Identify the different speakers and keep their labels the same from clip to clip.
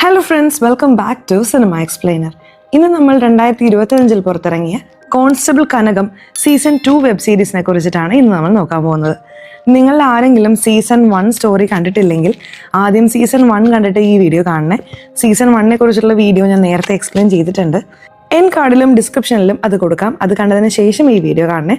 Speaker 1: Hello friends, welcome back to cinema explainer. ഇന്ന് നമ്മൾ 2025 പുറത്തിറങ്ങിയ കോൺസ്റ്റബിൾ കനകം സീസൺ 2 വെബ് സീരീസിനെ കുറിച്ചിട്ടാണ് ഇന്ന് നമ്മൾ നോക്കാൻ പോകുന്നത്. നിങ്ങൾ ആരെങ്കിലും സീസൺ 1 സ്റ്റോറി കണ്ടിട്ടില്ലെങ്കിൽ ആദ്യം സീസൺ 1 കണ്ടിട്ട് ഈ വീഡിയോ കാണണേ. സീസൺ 1നെ കുറിച്ചുള്ള വീഡിയോ ഞാൻ നേരത്തെ എക്സ്പ്ലെയിൻ ചെയ്തിട്ടുണ്ട്. എൻ കാർഡിലും ഡിസ്ക്രിപ്ഷനിലും അത് കൊടുക്കാം. അത് കണ്ടതിന് ശേഷം ഈ വീഡിയോ കാണണേ.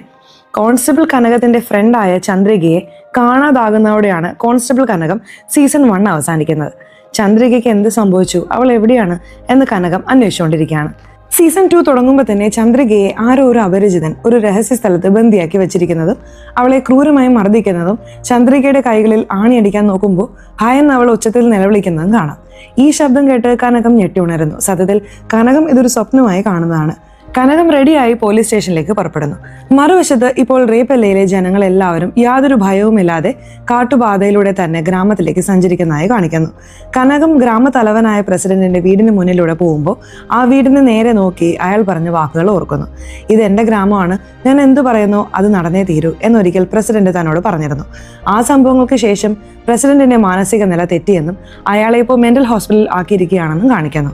Speaker 1: കോൺസ്റ്റബിൾ കനകത്തിന്റെ ഫ്രണ്ടായ ചന്ദ്രികയെ കാണാതാകുന്നതോടെയാണ് കോൺസ്റ്റബിൾ കനകം സീസൺ 1 അവസാനിക്കുന്നത്. ചന്ദ്രികയ്ക്ക് എന്ത് സംഭവിച്ചു, അവൾ എവിടെയാണ് എന്ന് കനകം അന്വേഷിച്ചുകൊണ്ടിരിക്കുകയാണ്. സീസൺ 2 തുടങ്ങുമ്പോൾ തന്നെ ചന്ദ്രികയെ ആരോ ഒരു അപരിചിതൻ ഒരു രഹസ്യ സ്ഥലത്ത് ബന്ദിയാക്കി വെച്ചിരിക്കുന്നതും അവളെ ക്രൂരമായി മർദ്ദിക്കുന്നതും ചന്ദ്രികയുടെ കൈകളിൽ ആണിയടിക്കാൻ നോക്കുമ്പോൾ ഭയന്ന് അവൾ ഉച്ചത്തിൽ നിലവിളിക്കുന്നതും കാണാം. ഈ ശബ്ദം കേട്ട് കനകം ഞെട്ടി ഉണരുന്നു. സത്യത്തിൽ കനകം ഇതൊരു സ്വപ്നമായി കാണുന്നതാണ്. കനകം റെഡിയായി പോലീസ് സ്റ്റേഷനിലേക്ക് പുറപ്പെടുന്നു. മറുവശത്ത് ഇപ്പോൾ റേപ്പല്ലയിലെ ജനങ്ങൾ എല്ലാവരും യാതൊരു ഭയവുമില്ലാതെ കാട്ടുപാതയിലൂടെ തന്നെ ഗ്രാമത്തിലേക്ക് സഞ്ചരിക്കുന്നതായി കാണിക്കുന്നു. കനകം ഗ്രാമത്തലവനായ പ്രസിഡന്റിന്റെ വീടിന് മുന്നിലൂടെ പോകുമ്പോൾ ആ വീടിന് നേരെ നോക്കി അയാൾ പറഞ്ഞ വാക്കുകൾ ഓർക്കുന്നു. ഇത് എന്റെ ഗ്രാമമാണ്, ഞാൻ എന്തു പറയുന്നോ അത് നടന്നേ തീരൂ എന്നൊരിക്കൽ പ്രസിഡന്റ് തന്നോട് പറഞ്ഞിരുന്നു. ആ സംഭവങ്ങൾക്ക് ശേഷം പ്രസിഡന്റിന്റെ മാനസിക നില തെറ്റിയെന്നും അയാളെ ഇപ്പോൾ മെന്റൽ ഹോസ്പിറ്റലിൽ ആക്കിയിരിക്കുകയാണെന്നും കാണിക്കുന്നു.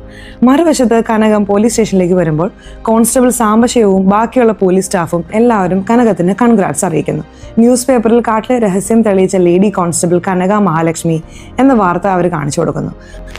Speaker 1: മറുവശത്ത് കനകം പോലീസ് സ്റ്റേഷനിലേക്ക് വരുമ്പോൾ കോൺസ്റ്റബിൾ സാംബശിവവും ബാക്കിയുള്ള പോലീസ് സ്റ്റാഫും എല്ലാവരും കനകത്തിന് കൺഗ്രാറ്റ്സ് അറിയിക്കുന്നു. ന്യൂസ് പേപ്പറിൽ കാട്ടിലെ രഹസ്യം തെളിയിച്ച ലേഡി കോൺസ്റ്റബിൾ കനക മഹാലക്ഷ്മി എന്ന വാർത്ത അവർ കാണിച്ചു കൊടുക്കുന്നു.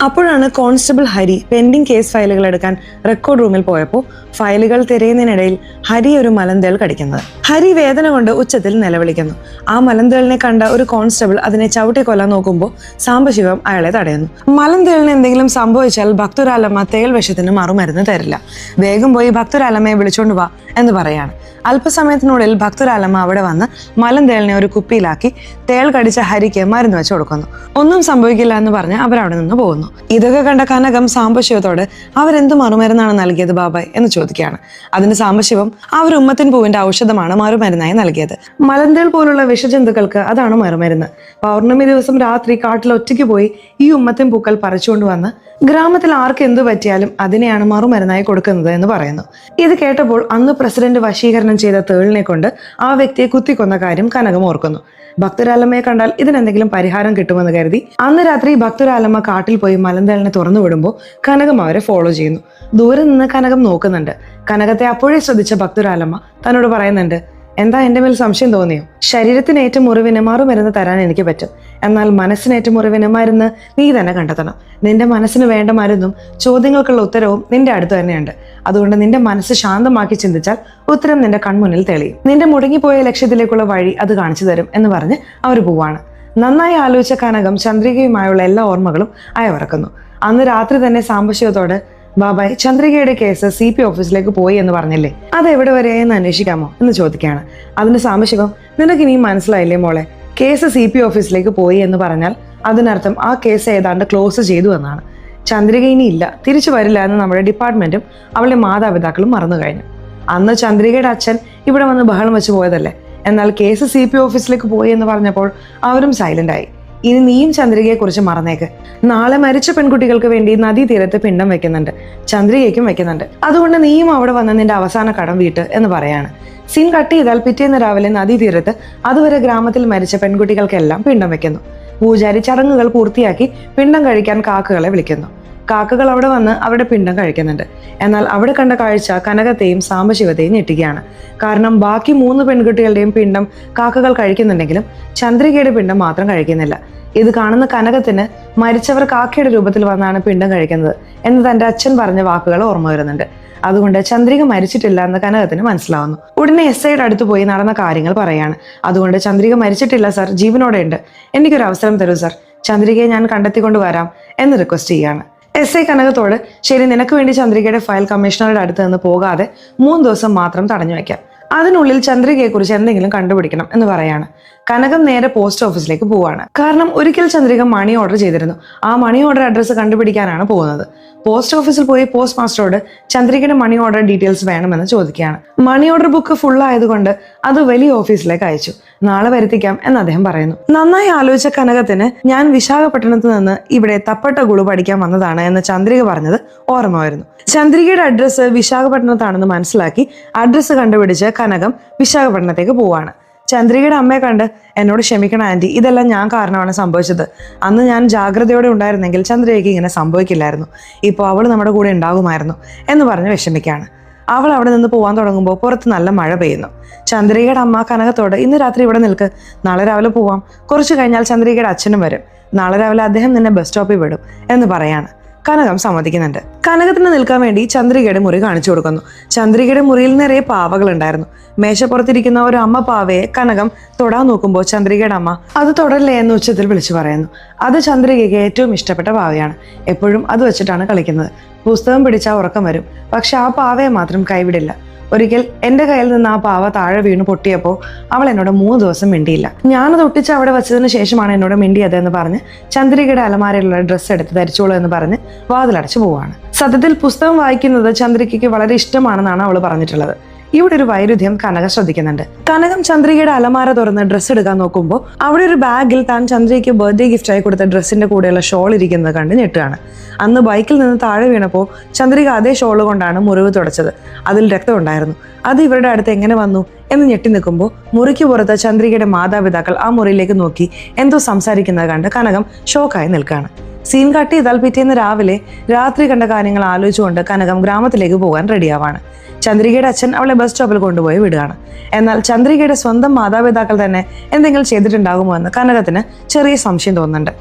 Speaker 1: അപ്പോഴാണ് കോൺസ്റ്റബിൾ ഹരി പെൻഡിങ് കേസ് ഫയലുകൾ എടുക്കാൻ റെക്കോർഡ് റൂമിൽ പോയപ്പോൾ ഫയലുകൾ തിരയുന്നതിനിടയിൽ ഹരി ഒരു മലന്തേൾ കടിക്കുന്നത്. ഹരി വേദന കൊണ്ട് ഉച്ചത്തിൽ നിലവിളിക്കുന്നു. ആ മലന്തേളിനെ കണ്ട ഒരു കോൺസ്റ്റബിൾ അതിനെ ചവിട്ടി കൊല്ലാൻ നോക്കുമ്പോൾ സാംബശിവം അയാളെ തടയുന്നു. മലന്തേളിന് എന്തെങ്കിലും സംഭവിച്ചാൽ ഭക്തുരാലമ്മ തേൾ വിഷത്തിന് മറുമരുന്ന് തരില്ല. വേഗം പോയി ഭക്തുരാലമ്മയെ വിളിച്ചോണ്ട് വാ എന്ന് പറയാണ്. അല്പസമയത്തിനുള്ളിൽ ഭക്തുരാലമ്മ അവിടെ വന്ന് മലന്തേളിനെ ഒരു കുപ്പിയിലാക്കി തേൾ കടിച്ച ഹരിക്ക് മരുന്ന് വെച്ച് കൊടുക്കുന്നു. ഒന്നും സംഭവിക്കില്ല എന്ന് പറഞ്ഞ് അവരവിടെ നിന്ന് പോകുന്നു. ഇതൊക്കെ കണ്ട കനകം സാംബശിവത്തോട് അവരെന്ത് മറുമരുന്നാണ് നൽകിയത് ബാബായ് എന്ന് ചോദിക്കുകയാണ്. അതിന് സാംബശിവം അവർ ഉമ്മത്തിൻ പൂവിന്റെ ഔഷധമാണ് മറുമരുന്നായി നൽകിയത്. മലന്തേൾ പോലുള്ള വിഷജന്തുക്കൾക്ക് അതാണ് മറുമരുന്ന്. പൗർണമി ദിവസം രാത്രി കാട്ടിൽ ഒറ്റയ്ക്ക് പോയി ഈ ഉമ്മത്തിൻ പൂക്കൾ പറിച്ചുകൊണ്ടുവന്ന് ഗ്രാമത്തിൽ ആർക്ക് എന്തു പറ്റിയാലും അതിനെയാണ് മറുമരുന്നായി കൊടുക്കുന്നത് എന്ന് പറയുന്നു. ഇത് കേട്ടപ്പോൾ അന്ന് പ്രസിഡന്റ് വശീകരണം ചെയ്ത തേളിനെ കൊണ്ട് ആ വ്യക്തിയെ കുത്തിക്കൊന്ന കാര്യം കനകം ഓർക്കുന്നു. ഭക്തരാലമ്മയെ കണ്ടാൽ ഇതിനെന്തെങ്കിലും പരിഹാരം കിട്ടുമെന്ന് കരുതി അന്ന് രാത്രി ഭക്തരാലമ്മ കാട്ടിൽ പോയി മലന്തേളിനെ തുറന്നു വിടുമ്പോൾ കനകം അവരെ ഫോളോ ചെയ്യുന്നു. ദൂരെ നിന്ന് കനകം നോക്കുന്നുണ്ട്. കനകത്തെ അപ്പോഴേ ശ്രദ്ധിച്ച ഭക്തരാലമ്മ തന്നോട് പറയുന്നുണ്ട്, എന്താ എന്റെ മേൽ സംശയം തോന്നിയോ? ശരീരത്തിനേറ്റ മുറിവിന് മറുമരുന്ന് തരാൻ എനിക്ക് പറ്റും, എന്നാൽ മനസ്സിനേറ്റ മുറിവിന് മരുന്ന് നീ തന്നെ കണ്ടെത്തണം. നിന്റെ മനസ്സിന് വേണ്ട മരുന്നും ചോദ്യങ്ങൾക്കുള്ള ഉത്തരവും നിന്റെ അടുത്ത് തന്നെയുണ്ട്. അതുകൊണ്ട് നിന്റെ മനസ്സ് ശാന്തമാക്കി ചിന്തിച്ചാൽ ഉത്തരം നിന്റെ കൺമുന്നിൽ തെളിയും. നിന്റെ മുടങ്ങിപ്പോയ ലക്ഷ്യത്തിലേക്കുള്ള വഴി അത് കാണിച്ചു തരും എന്ന് പറഞ്ഞ് അവർ പോവാണ്. നന്നായി ആലോചിച്ച കനകം ചന്ദ്രികയുമായുള്ള എല്ലാ ഓർമ്മകളും അയവിറക്കുന്നു. അന്ന് രാത്രി തന്നെ സാംബശിവത്തോട്, ബാബായ്, ചന്ദ്രികയുടെ കേസ് CP ഓഫീസിലേക്ക് പോയി എന്ന് പറഞ്ഞില്ലേ, അത് എവിടെ വരെയെന്ന് അന്വേഷിക്കാമോ എന്ന് ചോദിക്കുകയാണ്. അതിന് സാംബശിവം, നിനക്ക് ഇനിയും മനസ്സിലായില്ലേ മോളെ, കേസ് CP ഓഫീസിലേക്ക് പോയി എന്ന് പറഞ്ഞാൽ അതിനർത്ഥം ആ കേസ് ഏതാണ്ട് ക്ലോസ് ചെയ്തു എന്നാണ്. ചന്ദ്രിക ഇനി ഇല്ല, തിരിച്ചു വരില്ല എന്ന് നമ്മുടെ ഡിപ്പാർട്ട്മെന്റും അവളുടെ മാതാപിതാക്കളും മറന്നു കഴിഞ്ഞു. അന്ന് ചന്ദ്രികയുടെ അച്ഛൻ ഇവിടെ വന്ന് ബഹളം വെച്ച് പോയതല്ലേ. എന്നാൽ കേസ് CP ഓഫീസിലേക്ക് പോയി എന്ന് പറഞ്ഞപ്പോൾ അവരും സൈലന്റ് ആയി. ഇനി നീയും ചന്ദ്രികയെ കുറിച്ച് മറന്നേക്ക്. നാളെ മരിച്ച പെൺകുട്ടികൾക്ക് വേണ്ടി നദീതീരത്ത് പിണ്ടം വെക്കുന്നുണ്ട്, ചന്ദ്രികയ്ക്കും വെക്കുന്നുണ്ട്. അതുകൊണ്ട് നീയും അവിടെ വന്ന് നിന്റെ അവസാന കടം വീട്ട് എന്ന് പറയാണ്. സീൻ കട്ട് ചെയ്താൽ പിറ്റേന്ന് രാവിലെ നദീതീരത്ത് അതുവരെ ഗ്രാമത്തിൽ മരിച്ച പെൺകുട്ടികൾക്കെല്ലാം പിണ്ടം വെക്കുന്നു. പൂജാരി ചടങ്ങുകൾ പൂർത്തിയാക്കി പിണ്ടം കഴിക്കാൻ കാക്കകളെ വിളിക്കുന്നു. കാക്കകൾ അവിടെ വന്ന് അവരുടെ പിണ്ടം കഴിക്കുന്നുണ്ട്. എന്നാൽ അവിടെ കണ്ട കാഴ്ച കനകത്തെയും സാംബശിവത്തെയും ഞെട്ടുകയാണ്. കാരണം ബാക്കി 3 പെൺകുട്ടികളുടെയും പിണ്ടം കാക്കകൾ കഴിക്കുന്നുണ്ടെങ്കിലും ചന്ദ്രികയുടെ പിണ്ടം മാത്രം കഴിക്കുന്നില്ല. ഇത് കാണുന്ന കനകത്തിന് മരിച്ചവർ കാക്കയുടെ രൂപത്തിൽ വന്നാണ് പിണ്ടം കഴിക്കുന്നത് എന്ന് തന്റെ അച്ഛൻ പറഞ്ഞ വാക്കുകൾ ഓർമ്മ വരുന്നുണ്ട്. അതുകൊണ്ട് ചന്ദ്രിക മരിച്ചിട്ടില്ല എന്ന് കനകത്തിന് മനസ്സിലാവുന്നു. ഉടനെ SIയുടെ അടുത്ത് പോയി നടന്ന കാര്യങ്ങൾ പറയാണ്. അതുകൊണ്ട് ചന്ദ്രിക മരിച്ചിട്ടില്ല സർ, ജീവനോടെ ഉണ്ട്, എനിക്കൊരു അവസരം തരൂ സർ, ചന്ദ്രികയെ ഞാൻ കണ്ടെത്തിക്കൊണ്ട് വരാം എന്ന് റിക്വസ്റ്റ് ചെയ്യാണ്. SI കനകത്തോട്, ശരി, നിനക്ക് വേണ്ടി ചന്ദ്രികയുടെ ഫയൽ കമ്മീഷണറുടെ അടുത്ത് നിന്ന് പോകാതെ 3 ദിവസം മാത്രം തടഞ്ഞു വയ്ക്കാം. അതിനുള്ളിൽ ചന്ദ്രികയെ കുറിച്ച് എന്തെങ്കിലും കണ്ടുപിടിക്കണം എന്ന് പറയാണ്. കനകം നേരെ പോസ്റ്റ് ഓഫീസിലേക്ക് പോവാണ്. കാരണം ഒരിക്കൽ ചന്ദ്രിക മണി ഓർഡർ ചെയ്തിരുന്നു. ആ മണി ഓർഡർ അഡ്രസ്സ് കണ്ടുപിടിക്കാനാണ് പോകുന്നത്. പോസ്റ്റ് ഓഫീസിൽ പോയി പോസ്റ്റ് മാസ്റ്ററോട് ചന്ദ്രികയുടെ മണി ഓർഡർ ഡീറ്റെയിൽസ് വേണമെന്ന് ചോദിക്കുകയാണ്. മണി ഓർഡർ ബുക്ക് ഫുൾ ആയതുകൊണ്ട് അത് വലിയ ഓഫീസിലേക്ക് അയച്ചു. നാളെ വരുത്തിക്കാം എന്ന് അദ്ദേഹം പറയുന്നു. നന്നായി ആലോചിച്ച കനകത്തിന്, ഞാൻ വിശാഖപട്ടണത്ത് നിന്ന് ഇവിടെ തപ്പട്ട ഗുളു പഠിക്കാൻ വന്നതാണ് എന്ന് ചന്ദ്രിക പറഞ്ഞത് ഓർമ്മ വരുന്നു. ചന്ദ്രികയുടെ അഡ്രസ്സ് വിശാഖപട്ടണത്താണെന്ന് മനസ്സിലാക്കി അഡ്രസ്സ് കണ്ടുപിടിച്ച് കനകം വിശാഖപട്ടണത്തേക്ക് പോവാണ്. ചന്ദ്രികയുടെ അമ്മയെ കണ്ട് എന്നോട് ക്ഷമിക്കണം ആൻറ്റി, ഇതെല്ലാം ഞാൻ കാരണമാണ് സംഭവിച്ചത്. അന്ന് ഞാൻ ജാഗ്രതയോടെ ഉണ്ടായിരുന്നെങ്കിൽ ചന്ദ്രികയ്ക്ക് ഇങ്ങനെ സംഭവിക്കില്ലായിരുന്നു. ഇപ്പോൾ അവൾ നമ്മുടെ കൂടെ ഉണ്ടാകുമായിരുന്നു എന്ന് പറഞ്ഞ് വിഷമിക്കുകയാണ്. അവൾ അവിടെ നിന്ന് പോകാൻ തുടങ്ങുമ്പോൾ പുറത്ത് നല്ല മഴ പെയ്യുന്നു. ചന്ദ്രികയുടെ അമ്മ കനകത്തോട് ഇന്ന് രാത്രി ഇവിടെ നിൽക്ക്, നാളെ രാവിലെ പോവാം. കുറച്ച് കഴിഞ്ഞാൽ ചന്ദ്രികയുടെ അച്ഛനും വരും, നാളെ രാവിലെ അദ്ദേഹം നിന്നെ ബസ് സ്റ്റോപ്പിൽ വിടും എന്ന് പറയാണ്. കനകം സമ്മതിക്കുന്നുണ്ട്. കനകത്തിന് നിൽക്കാൻ വേണ്ടി ചന്ദ്രികയുടെ മുറി കാണിച്ചു കൊടുക്കുന്നു. ചന്ദ്രികയുടെ മുറിയിൽ നിറയെ പാവകൾ ഉണ്ടായിരുന്നു. മേശപ്പുറത്തിരിക്കുന്ന ഒരു അമ്മ പാവയെ കനകം തൊടാൻ നോക്കുമ്പോൾ ചന്ദ്രികയുടെ അമ്മ അത് തൊടല്ലേ എന്ന് ഉച്ചത്തിൽ വിളിച്ചു പറയുന്നു. അത് ചന്ദ്രികയ്ക്ക് ഏറ്റവും ഇഷ്ടപ്പെട്ട പാവയാണ്. എപ്പോഴും അത് വെച്ചിട്ടാണ് കളിക്കുന്നത്. പുസ്തകം പിടിച്ചാൽ ഉറക്കം വരും, പക്ഷെ ആ പാവയെ മാത്രം കൈവിടില്ല. ഒരിക്കൽ എൻ്റെ കയ്യിൽ നിന്ന് ആ പാവ താഴെ വീണ് പൊട്ടിയപ്പോൾ അവൾ എന്നോട് 3 ദിവസം മിണ്ടിയില്ല. ഞാനത് ഒട്ടിച്ച് അവിടെ വെച്ചതിന് ശേഷമാണ് എന്നോട് മിണ്ടിയത് എന്ന് പറഞ്ഞ് ചന്ദ്രികയുടെ അലമാരയിലുള്ള ഡ്രസ്സ് എടുത്ത് ധരിച്ചോളൂ എന്ന് പറഞ്ഞ് വാതിലടച്ചു പോവാണ്. സത്യത്തിൽ പുസ്തകം വായിക്കുന്നത് ചന്ദ്രികയ്ക്ക് വളരെ ഇഷ്ടമാണെന്നാണ് അവൾ പറഞ്ഞിട്ടുള്ളത്. ഇവിടെ ഒരു വൈരുദ്ധ്യം കനക ശ്രദ്ധിക്കുന്നുണ്ട്. കനകം ചന്ദ്രികയുടെ അലമാര തുറന്ന് ഡ്രസ്സ് എടുക്കാൻ നോക്കുമ്പോൾ അവിടെ ഒരു ബാഗിൽ താൻ ചന്ദ്രികയ്ക്ക് ബർത്ത്ഡേ ഗിഫ്റ്റായി കൊടുത്ത ഡ്രസ്സിന്റെ കൂടെയുള്ള ഷോൾ ഇരിക്കുന്നത് കണ്ട് ഞെട്ടുകയാണ്. അന്ന് ബൈക്കിൽ നിന്ന് താഴെ വീണപ്പോൾ ചന്ദ്രിക അതേ ഷോൾ കൊണ്ടാണ് മുറിവ് തുടച്ചത്. അതിൽ രക്തം ഉണ്ടായിരുന്നു. അത് ഇവരുടെ അടുത്ത് എങ്ങനെ വന്നു എന്ന് ഞെട്ടി നിൽക്കുമ്പോൾ മുറിക്ക് പുറത്ത് ചന്ദ്രികയുടെ മാതാപിതാക്കൾ ആ മുറിയിലേക്ക് നോക്കി എന്തോ സംസാരിക്കുന്നത് കണ്ട് കനകം ഷോക്കായി നിൽക്കുകയാണ്. സീൻ കട്ട് ചെയ്താൽ പിറ്റേന്ന് രാത്രി കണ്ട കാര്യങ്ങൾ ആലോചിച്ചുകൊണ്ട് കനകം ഗ്രാമത്തിലേക്ക് പോകാൻ റെഡിയാവാണ്. ചന്ദ്രികയുടെ അച്ഛൻ അവളെ ബസ് സ്റ്റോപ്പിൽ കൊണ്ടുപോയി വിടുകയാണ്. എന്നാൽ ചന്ദ്രികയുടെ സ്വന്തം മാതാപിതാക്കൾ തന്നെ എന്തെങ്കിലും ചെയ്തിട്ടുണ്ടാകുമോ എന്ന് കനകത്തിന് ചെറിയ സംശയം തോന്നുന്നുണ്ട്.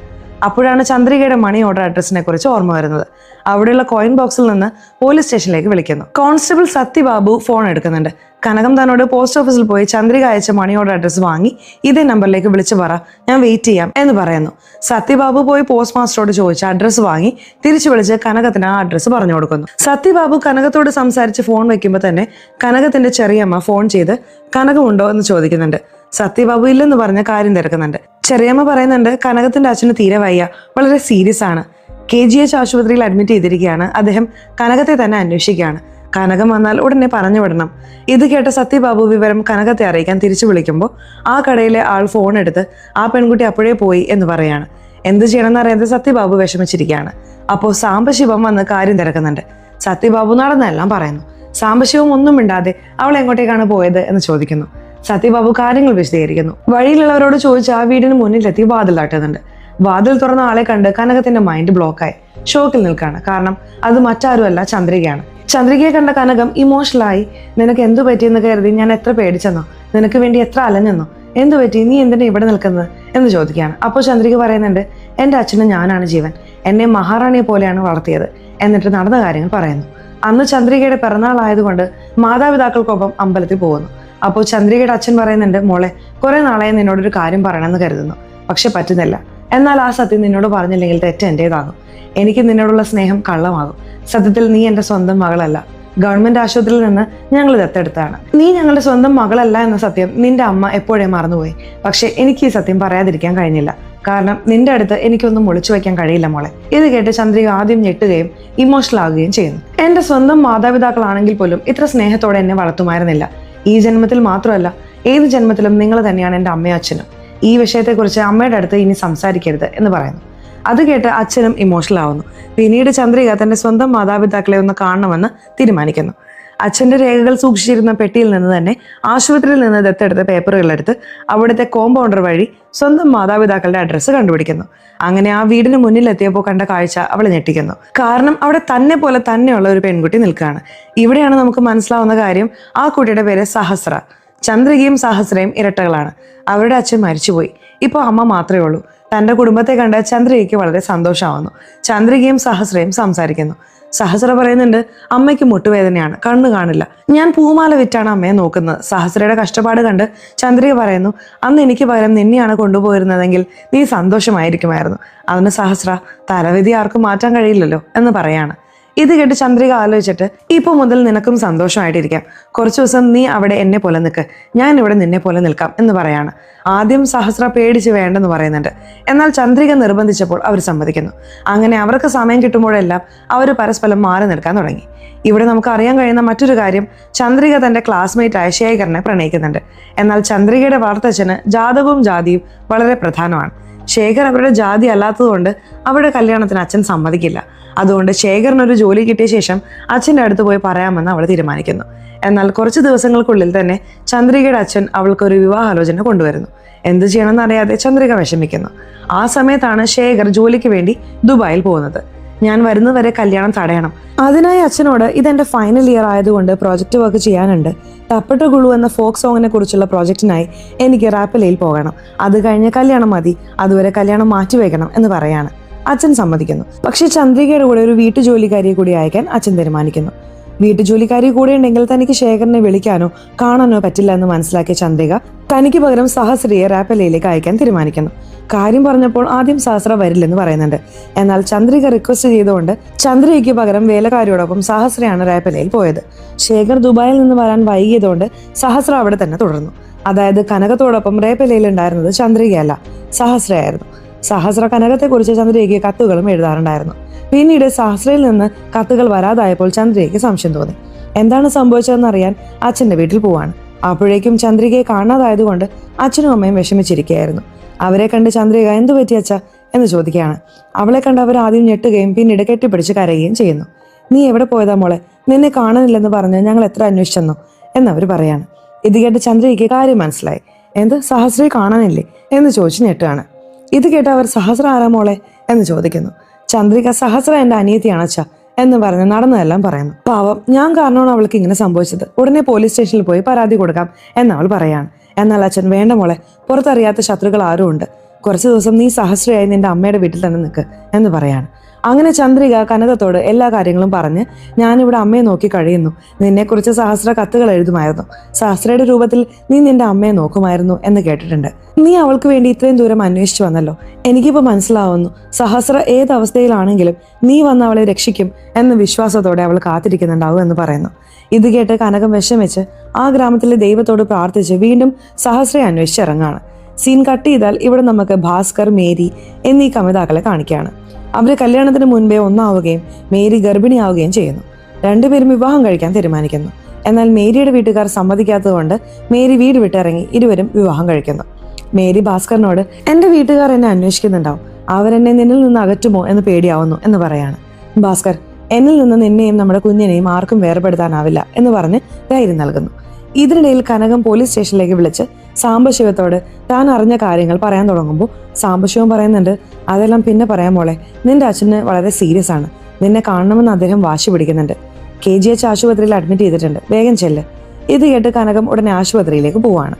Speaker 1: അപ്പോഴാണ് ചന്ദ്രികയുടെ മണി ഓർഡർ അഡ്രസ്സിനെ കുറിച്ച് ഓർമ്മ വരുന്നത്. അവിടെയുള്ള കോയിൻ ബോക്സിൽ നിന്ന് പോലീസ് സ്റ്റേഷനിലേക്ക് വിളിക്കുന്നു. കോൺസ്റ്റബിൾ സത്യബാബു ഫോൺ എടുക്കുന്നുണ്ട്. കനകം തന്നോട് പോസ്റ്റ് ഓഫീസിൽ പോയി ചന്ദ്രിക അയച്ച മണി ഓർഡർ അഡ്രസ്സ് വാങ്ങി ഇതേ നമ്പറിലേക്ക് വിളിച്ചു പറ, ഞാൻ വെയിറ്റ് ചെയ്യാം എന്ന് പറയുന്നു. സത്യബാബു പോയി പോസ്റ്റ് മാസ്റ്ററോട് ചോദിച്ച് അഡ്രസ്സ് വാങ്ങി തിരിച്ചു വിളിച്ച് കനകത്തിന് ആ അഡ്രസ്സ് പറഞ്ഞു കൊടുക്കുന്നു. സത്യബാബു കനകത്തോട് സംസാരിച്ച് ഫോൺ വെക്കുമ്പോൾ തന്നെ കനകത്തിന്റെ ചെറിയമ്മ ഫോൺ ചെയ്ത് കനകമുണ്ടോ എന്ന് ചോദിക്കുന്നുണ്ട്. സത്യബാബു ഇല്ലെന്ന് പറഞ്ഞ കാര്യം തിരക്കുന്നുണ്ട്. ചെറിയമ്മ പറയുന്നുണ്ട് കനകത്തിന്റെ അച്ഛന് തീരെ വയ്യ, വളരെ സീരിയസ് ആണ്, KGH ആശുപത്രിയിൽ അഡ്മിറ്റ് ചെയ്തിരിക്കുകയാണ്. അദ്ദേഹം കനകത്തെ തന്നെ അന്വേഷിക്കുകയാണ്. കനകം വന്നാൽ ഉടനെ പറഞ്ഞു വിടണം. ഇത് കേട്ട സത്യബാബു വിവരം കനകത്തെ അറിയിക്കാൻ തിരിച്ചു വിളിക്കുമ്പോൾ ആ കടയിലെ ആൾ ഫോൺ എടുത്ത് ആ പെൺകുട്ടി അപ്പോഴേ പോയി എന്ന് പറയാണ്. എന്ത് ചെയ്യണമെന്ന് അറിയാതെ സത്യബാബു വിഷമിച്ചിരിക്കുകയാണ്. അപ്പോൾ സാംബശിവം വന്ന് കാര്യം തിരക്കുന്നുണ്ട്. സത്യബാബു നടന്നെല്ലാം പറയുന്നു. സാംബശിവം ഒന്നും മിണ്ടാതെ അവൾ എങ്ങോട്ടേക്കാണ് പോയത് എന്ന് ചോദിക്കുന്നു. സത്യബാബു കാര്യങ്ങൾ വിശദീകരിക്കുന്നു. വഴിയിലുള്ളവരോട് ചോദിച്ച് ആ വീടിന് മുന്നിലെത്തി വാതിൽ തട്ടുന്നുണ്ട്. വാതിൽ തുറന്ന ആളെ കണ്ട് കനകത്തിന്റെ മൈൻഡ് ബ്ലോക്കായി ഷോക്കിൽ നിൽക്കുകയാണ്. കാരണം അത് മറ്റാരുമല്ല, ചന്ദ്രികയാണ്. ചന്ദ്രികയെ കണ്ട കനകം ഇമോഷണലായി. നിനക്ക് എന്തു പറ്റിയെന്ന് കരുതി ഞാൻ എത്ര പേടിച്ചെന്നോ, നിനക്ക് വേണ്ടി എത്ര അലഞ്ഞെന്നോ, എന്തു പറ്റി, നീ എന്തിനാ ഇവിടെ നിൽക്കുന്നത് എന്ന് ചോദിക്കുകയാണ്. അപ്പോൾ ചന്ദ്രിക പറയുന്നുണ്ട്, എൻ്റെ അച്ഛനും ഞാനാണ് ജീവൻ, എന്നെ മഹാറാണിയെ പോലെയാണ് വളർത്തിയത് എന്നിട്ട് നടന്ന കാര്യങ്ങൾ പറയുന്നു. അന്ന് ചന്ദ്രികയുടെ പിറന്നാൾ ആയതുകൊണ്ട് മാതാപിതാക്കൾക്കൊപ്പം അമ്പലത്തിൽ പോകുന്നു. അപ്പോൾ ചന്ദ്രികയുടെ അച്ഛൻ പറയുന്നുണ്ട്, മോളെ കുറെ നാളെ നിന്നോടൊരു കാര്യം പറയണമെന്ന് കരുതുന്നു, പക്ഷെ പറ്റുന്നില്ല. എന്നാൽ ആ സത്യം നിന്നോട് പറഞ്ഞില്ലെങ്കിൽ തെറ്റ് എൻ്റേതാകും. എനിക്ക് നിന്നോടുള്ള സ്നേഹം കള്ളമാകും. സത്യത്തിൽ നീ എൻ്റെ സ്വന്തം മകളല്ല, ഗവൺമെന്റ് ആശുപത്രിയിൽ നിന്ന് ഞങ്ങൾ ദത്തെടുത്താണ്. നീ ഞങ്ങളുടെ സ്വന്തം മകളല്ല എന്ന സത്യം നിന്റെ അമ്മ എപ്പോഴേ മറന്നുപോയി. പക്ഷെ എനിക്ക് ഈ സത്യം പറയാതിരിക്കാൻ കഴിഞ്ഞില്ല. കാരണം നിന്റെ അടുത്ത് എനിക്കൊന്നും ഒളിച്ചു വയ്ക്കാൻ കഴിയില്ല മോളെ. ഇത് കേട്ട് ചന്ദ്രിക ആദ്യം ഞെട്ടുകയും ഇമോഷണൽ ആകുകയും ചെയ്യുന്നു. എൻ്റെ സ്വന്തം മാതാപിതാക്കളാണെങ്കിൽ പോലും ഇത്ര സ്നേഹത്തോടെ എന്നെ വളർത്തുമായിരുന്നില്ല. ഈ ജന്മത്തിൽ മാത്രമല്ല, ഏത് ജന്മത്തിലും നിങ്ങൾ തന്നെയാണ് എൻ്റെ അമ്മയും അച്ഛനും. ഈ വിഷയത്തെക്കുറിച്ച് അമ്മയുടെ അടുത്ത് ഇനി സംസാരിക്കരുത് എന്ന് പറയുന്നു. അത് കേട്ട് അച്ഛനും ഇമോഷണൽ ആവുന്നു. പിന്നീട് ചന്ദ്രിക തന്റെ സ്വന്തം മാതാപിതാക്കളെ ഒന്ന് കാണണമെന്ന് തീരുമാനിക്കുന്നു. അച്ഛന്റെ രേഖകൾ സൂക്ഷിച്ചിരുന്ന പെട്ടിയിൽ നിന്ന് തന്നെ ആശുപത്രിയിൽ നിന്ന് ദത്തെടുത്ത പേപ്പറുകളെടുത്ത് അവിടുത്തെ കോമ്പൗണ്ടർ വഴി സ്വന്തം മാതാപിതാക്കളുടെ അഡ്രസ്സ് കണ്ടുപിടിക്കുന്നു. അങ്ങനെ ആ വീടിന് മുന്നിലെത്തിയപ്പോൾ കണ്ട കാഴ്ച അവളെ ഞെട്ടിക്കുന്നു. കാരണം അവിടെ തന്നെ പോലെ തന്നെയുള്ള ഒരു പെൺകുട്ടി നിൽക്കുകയാണ്. ഇവിടെയാണ് നമുക്ക് മനസ്സിലാവുന്ന കാര്യം, ആ കുട്ടിയുടെ പേര് സഹസ്ര. ചന്ദ്രികയും സഹസ്രയും ഇരട്ടകളാണ്. അവരുടെ അച്ഛൻ മരിച്ചുപോയി. ഇപ്പോൾ അമ്മ മാത്രമേ ഉള്ളൂ. തൻ്റെ കുടുംബത്തെ കണ്ട് ചന്ദ്രികയ്ക്ക് വളരെ സന്തോഷമാവുന്നു. ചന്ദ്രികയും സഹസ്രയും സംസാരിക്കുന്നു. സഹസ്ര പറയുന്നുണ്ട്, അമ്മയ്ക്ക് മുട്ടുവേദനയാണ്, കണ്ണു കാണില്ല, ഞാൻ പൂമാല വിറ്റാണ് അമ്മയെ നോക്കുന്നത്. സഹസ്രയുടെ കഷ്ടപ്പാട് കണ്ട് ചന്ദ്രിക പറയുന്നു, അന്ന് എനിക്ക് പകരം നിന്നെയാണ് കൊണ്ടുപോയിരുന്നതെങ്കിൽ നീ സന്തോഷമായിരിക്കുമായിരുന്നു. അതിന് സഹസ്ര, തലവിധി ആർക്കും മാറ്റാൻ കഴിയില്ലല്ലോ എന്ന് പറയാണ്. ഇത് കേട്ട് ചന്ദ്രിക ആലോചിച്ചിട്ട്, ഇപ്പൊ മുതൽ നിനക്കും സന്തോഷമായിട്ടിരിക്കാം, കുറച്ചു ദിവസം നീ അവിടെ എന്നെ പോലെ നിൽക്ക്, ഞാൻ ഇവിടെ നിന്നെ പോലെ നിൽക്കാം എന്ന് പറയാണ്. ആദ്യം സഹസ്ര പേടിച്ച് വേണ്ടെന്ന് പറയുന്നുണ്ട്. എന്നാൽ ചന്ദ്രിക നിർബന്ധിച്ചപ്പോൾ അവർ സമ്മതിക്കുന്നു. അങ്ങനെ അവർക്ക് സമയം കിട്ടുമ്പോഴെല്ലാം അവർ പരസ്പരം മാറി നിൽക്കാൻ തുടങ്ങി. ഇവിടെ നമുക്ക് അറിയാൻ കഴിയുന്ന മറ്റൊരു കാര്യം, ചന്ദ്രിക തന്റെ ക്ലാസ്മേറ്റ് ആയ ശേഖരനെ പ്രണയിക്കുന്നുണ്ട്. എന്നാൽ ചന്ദ്രികയുടെ വളർത്തച്ഛന് ജാതകവും ജാതിയും വളരെ പ്രധാനമാണ്. ശേഖർ അവരുടെ ജാതി അല്ലാത്തതുകൊണ്ട് അവരുടെ കല്യാണത്തിന് അച്ഛൻ സമ്മതിക്കില്ല. അതുകൊണ്ട് ശേഖറിനൊരു ജോലി കിട്ടിയ ശേഷം അച്ഛൻ്റെ അടുത്ത് പോയി പറയാമെന്ന് അവൾ തീരുമാനിക്കുന്നു. എന്നാൽ കുറച്ച് ദിവസങ്ങൾക്കുള്ളിൽ തന്നെ ചന്ദ്രികയുടെ അച്ഛൻ അവൾക്കൊരു വിവാഹാലോചന കൊണ്ടുവരുന്നു. എന്ത് ചെയ്യണമെന്ന് അറിയാതെ ചന്ദ്രിക വിഷമിക്കുന്നു. ആ സമയത്താണ് ശേഖർ ജോലിക്ക് വേണ്ടി ദുബായിൽ പോകുന്നത്. ഞാൻ വരുന്നവരെ കല്യാണം തടയണം, അതിനായി അച്ഛനോട് ഇതെന്റെ ഫൈനൽ ഇയർ ആയതുകൊണ്ട് പ്രോജക്റ്റ് വർക്ക് ചെയ്യാനുണ്ട്, തപ്പട്ട ഗുളു എന്ന ഫോക്ക് സോങ്ങിനെ കുറിച്ചുള്ള പ്രോജക്റ്റിനായി എനിക്ക് റാപ്പലയിൽ പോകണം, അത് കഴിഞ്ഞ് കല്യാണം മതി, അതുവരെ കല്യാണം മാറ്റിവെക്കണം എന്ന് പറയാണ്. അച്ഛൻ സമ്മതിക്കുന്നു. പക്ഷെ ചന്ദ്രികയുടെ കൂടെ ഒരു വീട്ടുജോലിക്കാരിയെ കൂടി അയക്കാൻ അച്ഛൻ തീരുമാനിക്കുന്നു. വീട്ടുജോലിക്കാരി കൂടെ ഉണ്ടെങ്കിൽ തനിക്ക് ശേഖരനെ വിളിക്കാനോ കാണാനോ പറ്റില്ല എന്ന് മനസ്സിലാക്കിയ ചന്ദ്രിക തനിക്ക് പകരം സഹസ്രയെ റാപ്പലയിലേക്ക് അയക്കാൻ തീരുമാനിക്കുന്നു. കാര്യം പറഞ്ഞപ്പോൾ ആദ്യം സഹസ്ര വരില്ലെന്ന് പറയുന്നുണ്ട്. എന്നാൽ ചന്ദ്രിക റിക്വസ്റ്റ് ചെയ്തുകൊണ്ട് ചന്ദ്രികയ്ക്ക് പകരം വേലക്കാരിയോടൊപ്പം സഹസ്രയാണ് റാപ്പലയിൽ പോയത്. ശേഖർ ദുബായിൽ നിന്ന് വരാൻ വൈകിയതുകൊണ്ട് സഹസ്ര അവിടെ തന്നെ തുടർന്നു. അതായത് കനകത്തോടൊപ്പം റാപ്പലയിൽ ഉണ്ടായിരുന്നത് ചന്ദ്രികയല്ല, സഹസ്രയായിരുന്നു. സഹസ്ര കനകത്തെക്കുറിച്ച് ചന്ദ്രികയ്ക്ക് കത്തുകളും എഴുതാറുണ്ടായിരുന്നു. പിന്നീട് സഹസ്രയിൽ നിന്ന് കത്തുകൾ വരാതായപ്പോൾ ചന്ദ്രികയ്ക്ക് സംശയം തോന്നി. എന്താണ് സംഭവിച്ചതെന്ന് അറിയാൻ അച്ഛന്റെ വീട്ടിൽ പോവാണ്. അപ്പോഴേക്കും ചന്ദ്രികയെ കാണാതായതുകൊണ്ട് അച്ഛനും അമ്മയും വിഷമിച്ചിരിക്കുകയായിരുന്നു. അവരെ കണ്ട് ചന്ദ്രിക എന്തു പറ്റി അച്ഛ എന്ന് ചോദിക്കുകയാണ്. അവളെ കണ്ട് അവർ ആദ്യം ഞെട്ടുകയും പിന്നീട് കെട്ടിപ്പിടിച്ച് കരയുകയും ചെയ്യുന്നു. നീ എവിടെ പോയതാ മോളെ, നിന്നെ കാണാനില്ലെന്ന് പറഞ്ഞ് ഞങ്ങൾ എത്ര അന്വേഷിച്ചെന്നോ എന്നവർ പറയാണ്. ഇത് കേട്ട് ചന്ദ്രികയ്ക്ക് കാര്യം മനസ്സിലായി. എന്ത്, സഹസ്രയെ കാണാനില്ലേ എന്ന് ചോദിച്ച് ഞെട്ടുകയാണ്. ഇത് കേട്ട് അവർ സഹസ്ര ആരാ മോളെ എന്ന് ചോദിക്കുന്നു. ചന്ദ്രിക സഹസ്ര എന്റെ അനിയത്തിയാണ് അച്ഛ എന്ന് പറഞ്ഞ് നടന്നതെല്ലാം പറയുന്നു. പാവം, ഞാൻ കാരണമാണ് അവൾക്ക് ഇങ്ങനെ സംഭവിച്ചത്, ഉടനെ പോലീസ് സ്റ്റേഷനിൽ പോയി പരാതി കൊടുക്കാം എന്നവൾ പറയാണ്. എന്നാൽ അച്ഛൻ, വേണ്ട മോളെ, പുറത്തറിയാത്ത ശത്രുക്കൾ ആരും ഉണ്ട്, കുറച്ച് ദിവസം നീ സഹസ്രയായി നിന്റെ അമ്മയുടെ വീട്ടിൽ തന്നെ നിൽക്ക് എന്ന് പറയാണ്. അങ്ങനെ ചന്ദ്രിക കനകത്തോട് എല്ലാ കാര്യങ്ങളും പറഞ്ഞ് ഞാനിവിടെ അമ്മയെ നോക്കി കഴിയുന്നു, നിന്നെക്കുറിച്ച് സഹസ്ര കത്തുകൾ എഴുതുമായിരുന്നു, സഹസ്രയുടെ രൂപത്തിൽ നീ നിന്റെ അമ്മയെ നോക്കുമായിരുന്നു എന്ന് കേട്ടിട്ടുണ്ട്, നീ അവൾക്ക് വേണ്ടി ഇത്രയും ദൂരം അന്വേഷിച്ചു വന്നല്ലോ, എനിക്കിപ്പോൾ മനസ്സിലാവുന്നു സഹസ്ര ഏതവസ്ഥയിലാണെങ്കിലും നീ വന്ന് അവളെ രക്ഷിക്കും എന്ന വിശ്വാസത്തോടെ അവൾ കാത്തിരിക്കുന്നുണ്ടാവും എന്ന് പറയുന്നു. ഇത് കേട്ട് കനകം വിഷമിച്ച് ആ ഗ്രാമത്തിലെ ദൈവത്തോട് പ്രാർത്ഥിച്ച് വീണ്ടും സഹസ്രയെ അന്വേഷിച്ചിറങ്ങാണ്. സീൻ കട്ട് ചെയ്താൽ ഇവിടെ നമുക്ക് ഭാസ്കർ, മേരി എന്നീ കമിതാക്കളെ കാണിക്കുകയാണ്. അവർ കല്യാണത്തിന് മുൻപേ ഒന്നാവുകയും മേരി ഗർഭിണിയാവുകയും ചെയ്യുന്നു. രണ്ടുപേരും വിവാഹം കഴിക്കാൻ തീരുമാനിക്കുന്നു. എന്നാൽ മേരിയുടെ വീട്ടുകാർ സമ്മതിക്കാത്തതുകൊണ്ട് മേരി വീട് വിട്ടിറങ്ങി ഇരുവരും വിവാഹം കഴിക്കുന്നു. മേരി ഭാസ്കറിനോട് എന്റെ വീട്ടുകാർ എന്നെ അന്വേഷിക്കുന്നുണ്ടാവും, അവരെന്നെ നിന്നിൽ നിന്ന് അകറ്റുമോ എന്ന് പേടിയാവുന്നു എന്ന് പറയാണ്. ഭാസ്കർ, എന്നിൽ നിന്ന് നിന്നെയും നമ്മുടെ കുഞ്ഞിനെയും ആർക്കും വേർപെടുത്താനാവില്ല എന്ന് പറഞ്ഞ് ധൈര്യം നൽകുന്നു. ഇതിനിടയിൽ കനകം പോലീസ് സ്റ്റേഷനിലേക്ക് വിളിച്ച് സാംബശിവത്തോട് താൻ അറിഞ്ഞ കാര്യങ്ങൾ പറയാൻ തുടങ്ങുമ്പോൾ സാംബശിവം പറയുന്നുണ്ട്, അതെല്ലാം പിന്നെ പറയാൻ മോളെ, നിന്റെ അച്ഛന് വളരെ സീരിയസ് ആണ്, നിന്നെ കാണണമെന്ന് അദ്ദേഹം വാശി പിടിക്കുന്നുണ്ട്, KGH ആശുപത്രിയിൽ അഡ്മിറ്റ് ചെയ്തിട്ടുണ്ട്, വേഗം ചെല്ല്. ഇത് കേട്ട് കനകം ഉടനെ ആശുപത്രിയിലേക്ക് പോവാണ്.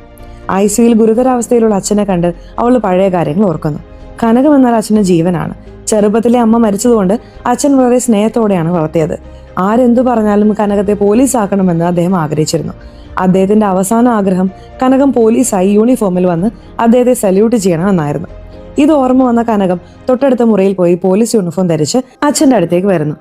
Speaker 1: ICUയിൽ ഗുരുതരാവസ്ഥയിലുള്ള അച്ഛനെ കണ്ട് അവൾ പഴയ കാര്യങ്ങൾ ഓർക്കുന്നു. കനകം എന്നാൽ അച്ഛന് ജീവനാണ്. ചെറുപ്പത്തിലെ അമ്മ മരിച്ചതുകൊണ്ട് അച്ഛൻ വളരെ സ്നേഹത്തോടെയാണ് വളർത്തിയത്. ആരെന്തു പറഞ്ഞാലും കനകത്തെ പോലീസ് ആക്കണമെന്ന് അദ്ദേഹം ആഗ്രഹിച്ചിരുന്നു. അദ്ദേഹത്തിന്റെ അവസാന ആഗ്രഹം കനകം പോലീസായി യൂണിഫോമിൽ വന്ന് അദ്ദേഹത്തെ സല്യൂട്ട് ചെയ്യണമെന്നായിരുന്നു. ഇത് ഓർമ്മ വന്ന കനകം തൊട്ടടുത്ത മുറിയിൽ പോയി പോലീസ് യൂണിഫോം ധരിച്ച് അച്ഛന്റെ അടുത്തേക്ക് വരുന്നു.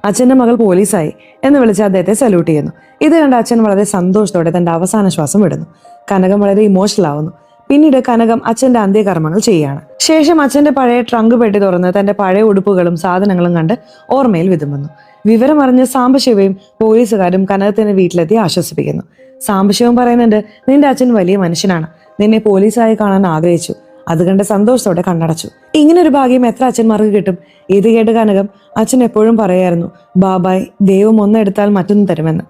Speaker 1: അച്ഛന്റെ മകൾ പോലീസായി എന്ന് വിളിച്ച് അദ്ദേഹത്തെ സല്യൂട്ട് ചെയ്യുന്നു. ഇത് കണ്ട അച്ഛൻ വളരെ സന്തോഷത്തോടെ തന്റെ അവസാന ശ്വാസം വിടുന്നു. കനകം വളരെ ഇമോഷണൽ ആവുന്നു. പിന്നീട് കനകം അച്ഛന്റെ അന്ത്യകർമ്മങ്ങൾ ചെയ്യുകയാണ്. ശേഷം അച്ഛന്റെ പഴയ ട്രങ്ക് പെട്ടി തുറന്ന് തന്റെ പഴയ ഉടുപ്പുകളും സാധനങ്ങളും കണ്ട് ഓർമ്മയിൽ വിതുമ്പുന്നു. വിവരമറിഞ്ഞ് സാംബശിവയും പോലീസുകാരും കനകത്തിന്റെ വീട്ടിലെത്തി ആശ്വസിപ്പിക്കുന്നു. സാംബശിവം പറയുന്നുണ്ട്, നിന്റെ അച്ഛൻ വലിയ മനുഷ്യനാണ്, നിന്നെ പോലീസായി കാണാൻ ആഗ്രഹിച്ചു, അത് കണ്ട് സന്തോഷത്തോടെ കണ്ണടച്ചു. ഇങ്ങനൊരു ഭാഗ്യം എത്ര അച്ഛന്മാർക്ക് കിട്ടും. ഇത് കേട്ട് കനകം അച്ഛൻ എപ്പോഴും പറയായിരുന്നു, ബാബായ്, ദൈവം ഒന്നെടുത്താൽ മറ്റൊന്ന് തരുമെന്ന്.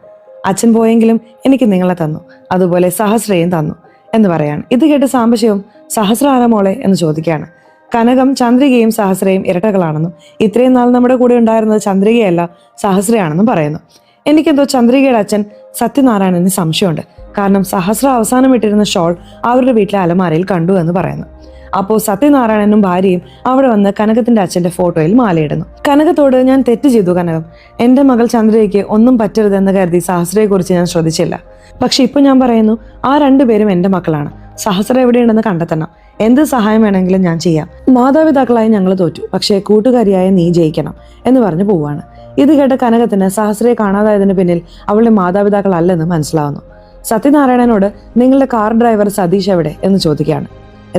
Speaker 1: അച്ഛൻ പോയെങ്കിലും എനിക്ക് നിങ്ങളെ തന്നു, അതുപോലെ സഹസ്രയും തന്നു എന്ന് പറയാണ്. ഇത് കേട്ട് സാംബശിവം സഹസ്ര ആരാ മോളെ എന്ന് ചോദിക്കുകയാണ്. കനകം ചന്ദ്രികയും സഹസ്രയും ഇരട്ടകളാണെന്നും ഇത്രയും നാൾ നമ്മുടെ കൂടെ ഉണ്ടായിരുന്നത് ചന്ദ്രികയല്ല സഹസ്രയാണെന്നും പറയുന്നു. എനിക്കെന്തോ ചന്ദ്രികയുടെ അച്ഛൻ സത്യനാരായണന് സംശയമുണ്ട്. കാരണം സഹസ്ര അവസാനം ഇട്ടിരുന്ന ഷോൾ അവരുടെ വീട്ടിലെ അലമാരയിൽ കണ്ടു എന്ന് പറയുന്നു. അപ്പോൾ സത്യനാരായണനും ഭാര്യയും അവിടെ വന്ന് കനകത്തിന്റെ അച്ഛന്റെ ഫോട്ടോയിൽ മാലയിടുന്നു. കനകത്തോട്, ഞാൻ തെറ്റ് ചെയ്തു കനകം, എന്റെ മകൾ ചന്ദ്രയ്ക്ക് ഒന്നും പറ്റരുതെന്ന് കരുതി സഹസ്രയെ കുറിച്ച് ഞാൻ ശ്രദ്ധിച്ചില്ല. പക്ഷെ ഇപ്പൊ ഞാൻ പറയുന്നു, ആ രണ്ടുപേരും എന്റെ മക്കളാണ്. സഹസ്ര എവിടെയുണ്ടെന്ന് കണ്ടെത്തണം, എന്ത് സഹായം വേണമെങ്കിലും ഞാൻ ചെയ്യാം. മാതാപിതാക്കളായി ഞങ്ങൾ തോറ്റു, പക്ഷേ കൂട്ടുകാരിയായ നീ ജയിക്കണം എന്ന് പറഞ്ഞു പോവാണ്. ഇത് കേട്ട കനകത്തിന് സഹസ്രയെ കാണാതായതിന് പിന്നിൽ അവളുടെ മാതാപിതാക്കളല്ലെന്ന് മനസ്സിലാവുന്നു. സത്യനാരായണനോട് നിങ്ങളുടെ കാർ ഡ്രൈവർ സതീഷ് എവിടെ എന്ന് ചോദിക്കുകയാണ്.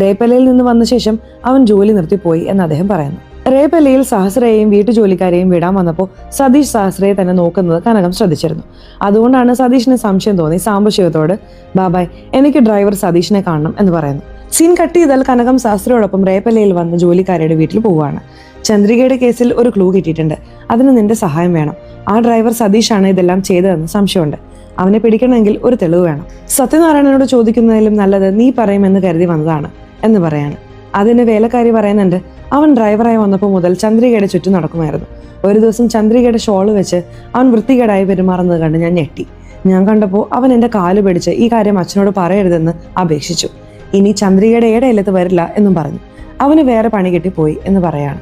Speaker 1: റേപ്പലയിൽ നിന്ന് വന്ന ശേഷം അവൻ ജോലി നിർത്തിപ്പോയി എന്ന് അദ്ദേഹം പറയുന്നു. റേപ്പലയിൽ സഹസ്രയെയും വീട്ടുജോലിക്കാരെയും വിടാൻ വന്നപ്പോൾ സതീഷ് സഹസ്രയെ തന്നെ നോക്കുന്നത് കനകം ശ്രദ്ധിച്ചിരുന്നു. അതുകൊണ്ടാണ് സതീഷിന് സംശയം തോന്നി സാംബശിവത്തോട്, ബാബായ്, എനിക്ക് ഡ്രൈവർ സതീഷിനെ കാണണം എന്ന് പറയുന്നു. സീൻ കട്ട് ചെയ്താൽ കനകം സഹസ്രയോടൊപ്പം റേപ്പലയിൽ വന്ന് ജോലിക്കാരുടെ വീട്ടിൽ പോവുകയാണ്. ചന്ദ്രികയുടെ കേസിൽ ഒരു ക്ലൂ കിട്ടിയിട്ടുണ്ട്, അതിന് നിന്റെ സഹായം വേണം. ആ ഡ്രൈവർ സതീഷാണ് ഇതെല്ലാം ചെയ്തതെന്ന് സംശയമുണ്ട്. അവനെ പിടിക്കണമെങ്കിൽ ഒരു തെളിവ് വേണം. സത്യനാരായണനോട് ചോദിക്കുന്നതിലും നല്ലത് നീ പറയുമെന്ന് കരുതി വന്നതാണ് എന്ന് പറയാണ്. അതിന് വേലക്കാരി പറയുന്നുണ്ട്, അവൻ ഡ്രൈവറായി വന്നപ്പോൾ മുതൽ ചന്ദ്രികയുടെ ചുറ്റും നടക്കുമായിരുന്നു. ഒരു ദിവസം ചന്ദ്രികയുടെ ഷോള് വെച്ച് അവൻ വൃത്തികേടായി പെരുമാറുന്നത് കണ്ട് ഞാൻ ഞെട്ടി. ഞാൻ കണ്ടപ്പോൾ അവൻ എൻ്റെ കാല് പിടിച്ച് ഈ കാര്യം അച്ഛനോട് പറയരുതെന്ന് അപേക്ഷിച്ചു. ഇനി ചന്ദ്രികയുടെ ഇടയിലത്ത് വരില്ല എന്നും പറഞ്ഞു. അവന് വേറെ പണി കിട്ടിപ്പോയി എന്ന് പറയാണ്.